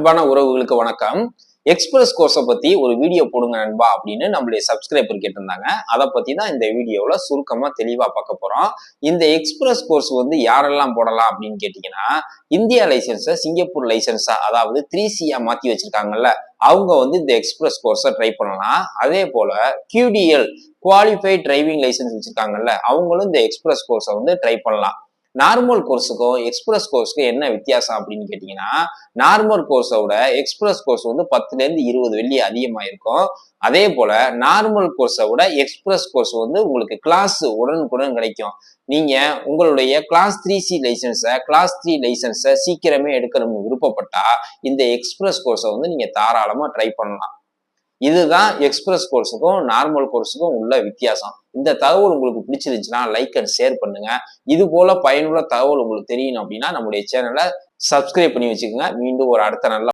அன்பான உறவுகளுக்கு வணக்கம். எக்ஸ்பிரஸ் கோர்ஸை பத்தி ஒரு வீடியோ போடுங்க நண்பா அப்படின்னு நம்மளுடைய சப்ஸ்கிரைபர் கேட்டிருந்தாங்க. அதை பத்தி தான் இந்த வீடியோல சுருக்கமா தெளிவா பார்க்க போறோம். இந்த எக்ஸ்பிரஸ் கோர்ஸ் வந்து யாரெல்லாம் போடலாம் அப்படின்னு கேட்டீங்கன்னா, இந்தியா லைசன்ஸை சிங்கப்பூர் லைசன்ஸா அதாவது 3C மாத்தி வச்சிருக்காங்கல்ல, அவங்க வந்து இந்த எக்ஸ்பிரஸ் கோர்ஸை ட்ரை பண்ணலாம். அதே போல QDL குவாலிஃபைட் டிரைவிங் லைசன்ஸ் வச்சிருக்காங்கல்ல, அவங்களும் இந்த எக்ஸ்பிரஸ் கோர்ஸை வந்து ட்ரை பண்ணலாம். நார்மல் கோர்ஸுக்கும் எக்ஸ்பிரஸ் கோர்ஸுக்கும் என்ன வித்தியாசம் அப்படின்னு கேட்டீங்கன்னா, நார்மல் கோர்ஸை விட எக்ஸ்பிரஸ் கோர்ஸ் வந்து 10 to 20 வெள்ளி அதிகமாக இருக்கும். அதே போல நார்மல் கோர்ஸை விட எக்ஸ்பிரஸ் கோர்ஸ் வந்து உங்களுக்கு கிளாஸ் உடனுக்குடன் கிடைக்கும். நீங்க உங்களுடைய கிளாஸ் 3C கிளாஸ் 3 லைசன்ஸை சீக்கிரமே எடுக்கணும்னு விருப்பப்பட்டா இந்த எக்ஸ்பிரஸ் கோர்ஸை வந்து நீங்க தாராளமா ட்ரை பண்ணலாம். இதுதான் எக்ஸ்பிரஸ் கோர்ஸுக்கும் நார்மல் கோர்ஸுக்கும் உள்ள வித்தியாசம். இந்த தகவல் உங்களுக்கு பிடிச்சிருந்துச்சுன்னா லைக் அண்ட் ஷேர் பண்ணுங்க. இது போல பயனுள்ள தகவல் உங்களுக்கு தெரியணும் அப்படின்னா நம்முடைய சேனலை சப்ஸ்கிரைப் பண்ணி வச்சுக்கோங்க. மீண்டும் ஒரு அடுத்த நல்ல